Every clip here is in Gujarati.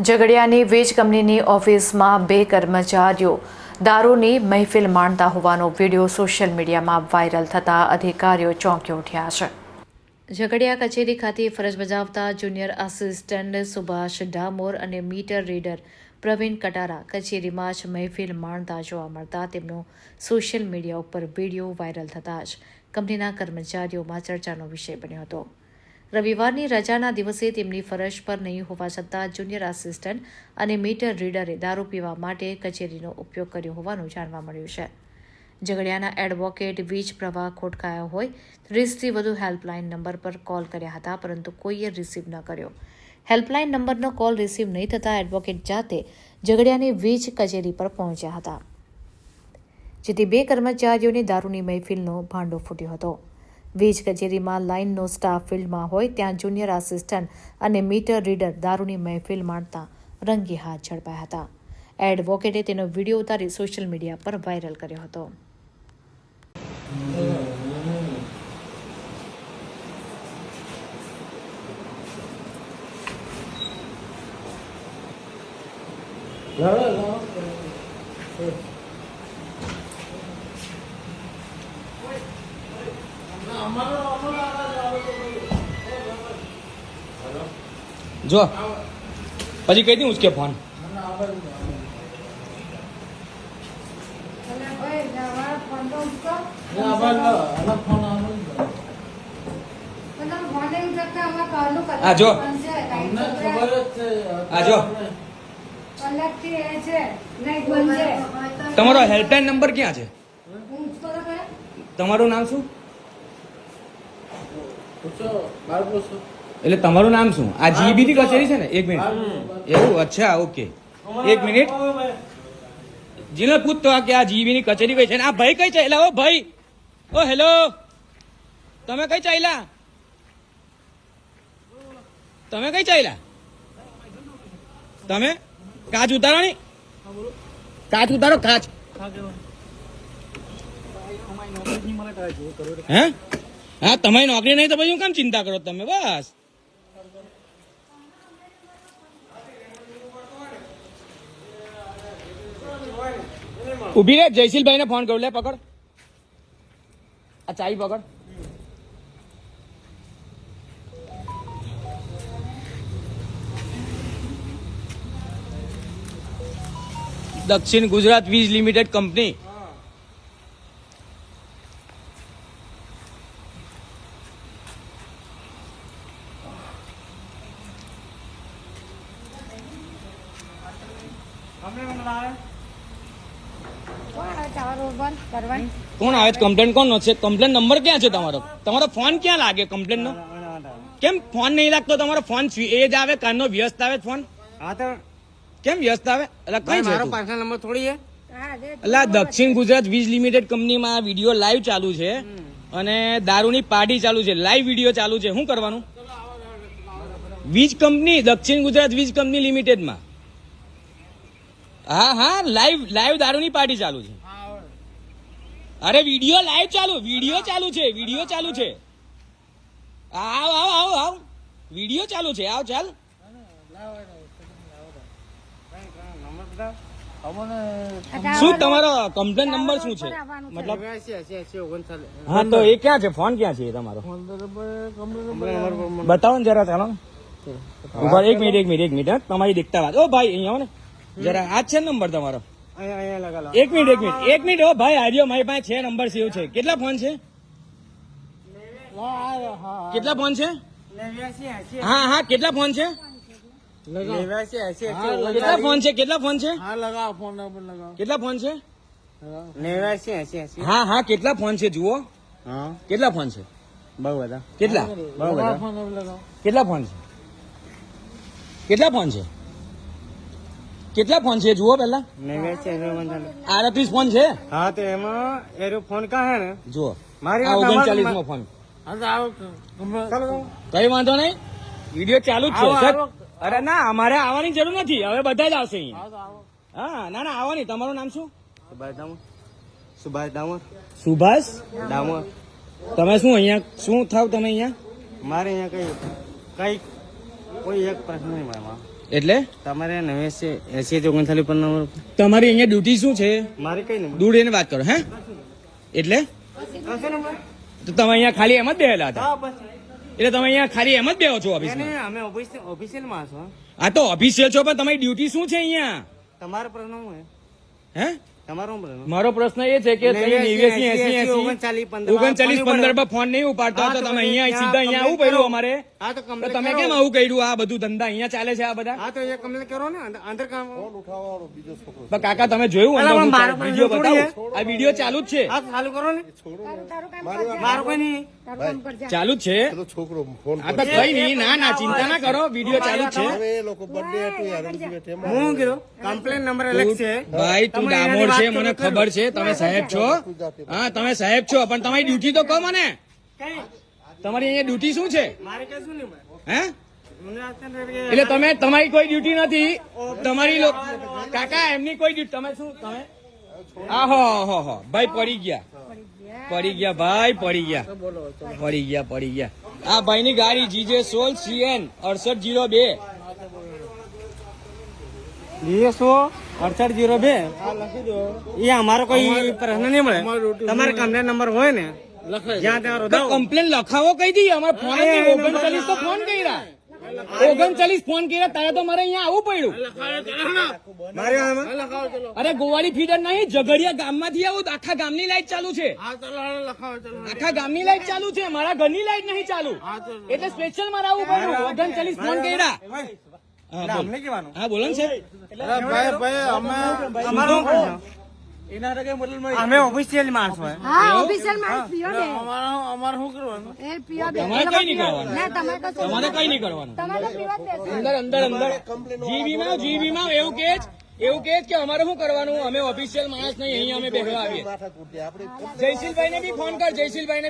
ઝઘડિયાની વીજ કંપનીની ઓફિસમાં બે કર્મચારીઓ દારૂની મહેફિલ માણતા હોવાનો વિડીયો સોશિયલ મીડિયામાં વાયરલ થતા અધિકારીઓ ચોંકી ઉઠ્યા છે। ઝઘડિયા કચેરી ખાતે ફરજ બજાવતા જુનિયર આસિસ્ટન્ટ સુભાષ ડામોર અને મીટર રીડર પ્રવીણ કટારા કચેરીમાં જ મહેફિલ માણતા જોવા મળતા તેમનો સોશિયલ મીડિયા ઉપર વિડીયો વાયરલ થતા જ કંપનીના કર્મચારીઓમાં ચર્ચાનો વિષય બન્યો હતો। રવિવારની રજાના દિવસે તેમની ફરજ પર નહીં હોવા છતાં જુનિયર આસિસ્ટન્ટ અને મીટર રીડરે દારૂ પીવા માટે કચેરીનો ઉપયોગ કર્યો હોવાનું જાણવા મળ્યું છે। ઝઘડિયાના એડવોકેટ વીજ પ્રવાહ ખોટકાયો હોય 30થી વધુ હેલ્પલાઇન નંબર પર કોલ કર્યા હતા, પરંતુ કોઈએ રિસીવ ન કર્યો। હેલ્પલાઇન નંબરનો કોલ રિસીવ નહીં થતાં એડવોકેટ જાતે ઝઘડિયાની વીજ કચેરી પર પહોંચ્યા હતા, જેથી બે કર્મચારીઓની દારૂની મહેફિલનો ભાંડો ફૂટ્યો હતો। વીજ કચેરીમાં લાઇનનો સ્ટાફ ફિલ્ડમાં હોય ત્યાં જુનિયર આસિસ્ટન્ટ અને મીટર રીડર દારૂની મહેફિલ માણતા રંગે હાથ ઝડપાયા હતા। એડવોકેટે તેનો વિડીયો ઉતારી સોશિયલ મીડિયા પર વાયરલ કર્યો હતો। जो પછી કહી દી उसके फोन आ जो તમારો હેલ્પલાઇન નંબર ક્યાં છે? તમારું નામ શું? એટલે તમારું નામ શું? આ જીબી ની કચેરી છે ને? એક મિનિટ, એવું? અચ્છા, ઓકે, એક મિનિટ જીને પૂછતો કે આ જીબી ની કચેરી કઈ છે ને આ ભાઈ કઈ ચાલ્યા? ઓ ભાઈ, ઓ હેલો, તમે કઈ ચાલ્યા? તમે કઈ ચાલ્યા? તમે કાચ ઉતારો ની, કાચ ઉતારો, કાચ। હે? હા, તમારી નોકરી નહીં તો પછી હું કેમ ચિંતા કરો તમે? બસ ઉભી રે, જયશીલભાઈ ને ફોન કરું, લે પકડ આ ચાવી, પકડ। દક્ષિણ ગુજરાત વીજ લિમિટેડ કંપની। કોણ આવે છે? કમ્પ્લેન કોણ છે? કમ્પ્લેન નંબર ક્યાં છે તમારો? તમારો ફોન ક્યાં લાગે કમ્પ્લેન નો? કેમ ફોન નહીં લાગતો તમારો? ફોન એ જ આવે, કાનનો વ્યસ્ત આવે ફોન? હા તો કેમ વ્યસ્ત આવે? એટલે કઈ છે? મારો પર્સનલ નંબર થોડી છે? એટલે દક્ષિણ ગુજરાત વીજ લિમિટેડ કંપનીમાં આ વિડીયો લાઈવ ચાલુ છે અને દારૂની પાર્ટી ચાલુ છે, લાઈવ વિડીયો ચાલુ છે। શું કરવાનું? વીજ કંપની, દક્ષિણ ગુજરાત વીજ કંપની લિમિટેડમાં, હા હા, લાઈવ દારૂની પાર્ટી ચાલુ છે। અરે વિડીયો લાઈવ ચાલુ, વિડીયો ચાલુ છે, વિડીયો ચાલુ છે। આવ આવ આવ આવ, વિડીયો ચાલુ છે, આવ ચાલ। શું તમારો કમ્પ્લેન નંબર શું છે? મતલબ હા, તો એ ક્યાં છે? ફોન ક્યાં છે તમારો? બતાવો ને જરા, ચાલો ઉભા, એક મિનિટ તમારી દેખતા વાત। ઓ ભાઈ અહીંયા આવો ને જરા, આ છે નંબર તમારો? એક મિનિટ, ઓ ભાઈ આર્યો, મારી પાસે છે નંબર સેવ છે। કેટલા ફોન છે? કેટલા ફોન છે? હા હા, કેટલા ફોન છે? કેટલા ફોન છે? કેટલા ફોન છે? કેટલા ફોન છે? હા હા, કેટલા ફોન છે? જુઓ, કેટલા ફોન છે? બહુ બધા। કેટલા? બહુ બધા। કેટલા ફોન છે? કેટલા ફોન છે? કેટલા ફોન છે? જુઓ પેલા, 38 ફોન છે। હા, તો એમાં એરો ફોન કા હે ને? જુઓ, મારી 39 નો ફોન। કઈ વાંધો નહીં, વિડીયો ચાલુ જ છે। અરે ના, અમારે આવવાની જરૂર નથી, હવે બધા જ આવશે અહીંયા। હા, ના ના, આવવાની। તમારું નામ શું? સુભાષ ડામોર। સુભાષ ડામોર। તમે શું અહીંયા શું થાવ તમે અહીંયા? મારે અહીંયા કઈ કોઈ એક પ્રશ્ન નહીં, એટલે તમારે 89 પર નંબર તમારી અહીંયા ડ્યુટી શું છે? મારે કઈ નંબર દૂર એને વાત કરો. હે એટલે તો તમે અહીંયા ખાલી એમ જ બેહેલા હતા? એટલે તમે અહીંયા ખાલી એમ જ બેહો છો ઓફિસમાં? અમે ઓફિશિયલ માં છો. આ તો ઓફિસિયલ છો, પણ તમારી ડ્યુટી શું છે અહીંયા? તમારો પ્રશ્ન શું છે? હે તમારો પ્રશ્ન મારો પ્રશ્ન એ છે કે 39 પર ફોન નહીં ઉપાડતા તો તમે અહીંયા સીધા અહીંયા આવું પડ્યું અમારે. હા તો તો કમ્પ્લેન તમે કેમ આવું કર્યું? આ બધું ધંધા અહીંયા ચાલે છે આ બધા? હા તો એ કમ્પ્લેન કરો ને અંદર કામ. પણ કાકા તમે જોયું અલા, અંદર મારો હું વિડીયો થોડી બતાવું? આ વિડીયો ચાલુ જ છે. હા તો ચાલુ કરો ને. મારો કોઈ નહીં. ચાલુ જ છે. છોકરો ફોન આ તો કઈ નહીં. ના ના ચિંતા ના કરો, વિડીયો ચાલુ જ છે. હવે એ લોકો બર્થડે હતું યાર હું કીધું કમ્પ્લેન નંબર અલગ છે. ભાઈ તું તમે ડામોર એની છે, વાત મને કરો. ખબર છે. તમે સાહેબ છો? હા તમે સાહેબ છો, પણ તમારી ડ્યુટી તો કહો મને. કઈ? તમારી અહીંયા ડ્યુટી શું છે? મારે કશું નહીં ભાઈ. હે મને અત્યારે કે- એટલે તમે તમારી કોઈ ડ્યુટી નથી. તમારી કાકા એમની કોઈ ડ્યુટી. તમે શું તમે આહો ભાઈ પડી ગયા ભાઈ પડી ગયા. આ ભાઈની ગાડી GJ 16 CN 6802. GSO 6802 એ અમારો કોઈ પ્રશ્ન નહીં મળે. તમારે કમ્પ્લેન નંબર હોય ને જ્યાં ત્યાં તો રોદાવો. કમ્પ્લેન લખાવો કઈ દી? અમારે ફોન જ નહીં. 39 તો ફોન કર્યા. 39 ફોન કર્યા તારે તો મારે અહીંયા આવવું પડ્યું. મારે આમાં? અરે ગોવાળી ફીડર નહીં, ઝઘડિયા ગામમાંથી આવું તો આખા ગામની લાઈટ ચાલુ છે. આખા ગામની લાઈટ ચાલુ છે, મારા ઘરની લાઈટ નહીં ચાલુ. એટલે સ્પેશિયલ મારે આવવું પડ્યું. 39 ફોન કર્યા. હા, બોલ. અમને કહેવાનું. હા બોલો ને સાહેબ. અમારો શું પ્રશ્ન? અમે ઓફિશિયલ માણસ હોય. હા ઓફિશિયલ માણસ પીઓ ને અમારે શું કરવાનું? એ પીઓ બે તમારે કઈ નહીં કરવાનું. ના તમારે કશું તમારે કઈ નહીં કરવાનું. તમારે તો પીવા જ બેસો. અંદર જીબીમાં એવું કે કે અમારે શું કરવાનું? અમે ઓફિશિયલ માણસ નહીં, અહીંયા અમે બેસવા આવીએ. જયશીલભાઈ ને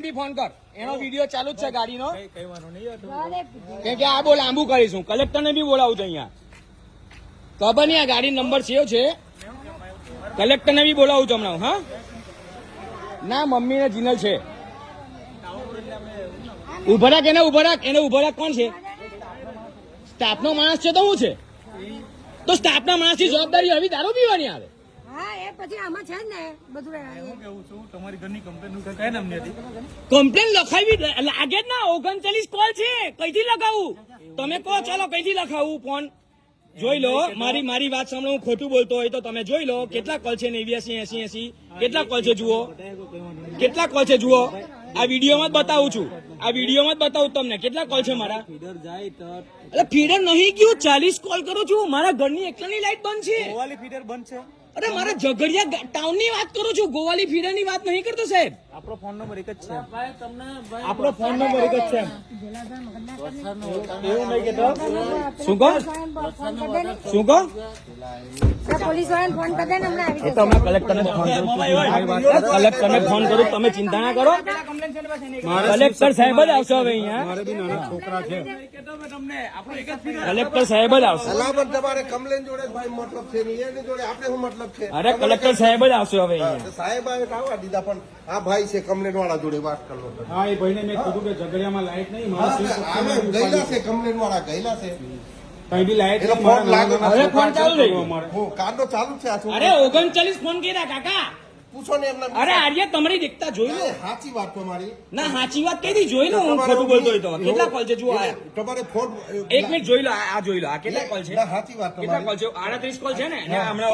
બી ફોન કર. એનો વિડીયો ચાલુ જ છે ગાડીનો. કેમ કે આ બહુ લાંબુ કરીશું. કલેક્ટર ને બી બોલાવું છું અહીંયા. ખબર નહીં આ ગાડી નંબર સેવ છે. કલેક્ટર ને બી બોલાવું છું હમણાં. હા ના મમ્મી ને જીનલ છે. ઉભા રાખ એને ઉભા રાખ. કોણ છે? સ્ટાફ નો માણસ છે તો શું છે? તો સ્ટાફ ના માણસ ની જવાબદારી હવે દારૂ પીવાની આવે. હા એ પછી આમાં છે જ ને બધું કમ્પ્લેન લખાવી લાગે જ ના. 39 કોલ છે, કઈથી લખાવું? તમે કહો ચાલો કઈથી લખાવું ફોન? જોઈ લો, મારી વાત સાંભળો. હું ખોટું બોલતો હોય તો તમે જોઈ લો કેટલા કોલ છે. 89 80 કેટલા કોલ છે જુઓ. આ વિડીયોમાં જ બતાવું છું. તમને કેટલા કોલ છે મારા. એટલે ફીડર નહીં ગયું. 40 કોલ કરું છું. મારા ઘરની એકલાની લાઈટ બંધ છે. ફીડર બંધ છે. અરે મારા ઝઘડિયા ટાઉન ની વાત કરું છું. ગોવાલી ફીડર ની વાત નહીં કરતો સાહેબ. આપણો ફોન નંબર એક જ છે. આપણો ફોન નંબર એક જ છે. એવું નહીં કેતો. શું કહો? પોલીસ વાળાને ફોન કરી દે ને હમણાં આવી એ તો અમે કલેક્ટરને ફોન કરું. તમે ચિંતા ના કરો. કલેક્ટર સાહેબ જ આવશે હવે અહીંયા. કલેક્ટર સાહેબ જ આવશે. સલામત તમારે કમ્પ્લેન જોડે ભાઈ મતલબ છે નહીં, એની જોડે આપણે શું મતલબ છે? અરે કલેક્ટર સાહેબ જ આવશે હવે અહીંયા. સાહેબ આવે તો આવવા દીધા, પણ આ ભાઈ છે કમ્પ્લેન વાળા જોડે વાત કરો. હા એ ભાઈને મેં કીધું કે ઝઘડિયામાં લાઈટ નહીં. અમે ગયેલા છે, કમ્પ્લેન વાળા ગયેલા છે. કઈ બી લાઈટ એટલે ફોન લાગે. હવે ફોન ચાલુ થઈ ગયો. હું કાંડો ચાલુ છે આ છોકરો. અરે 39 ફોન કર્યા કાકા. પૂછો ને એમના. અરે આર્ય તમારી દેખતા જોઈ લો. સાચી વાત તમારી. ના સાચી વાત કઈ જોઈ લો. હું ખોટું બોલતો હોય તો કેટલા કોલ છે જુઓ. આ તમારે ફોન 1 મિનિટ જોઈ લો. આ જોઈ લો. આ કેટલા કોલ છે? ના, સાચી વાત કેટલા તમારી. કોલ છે? 38 કોલ છે ને. અને હમણાં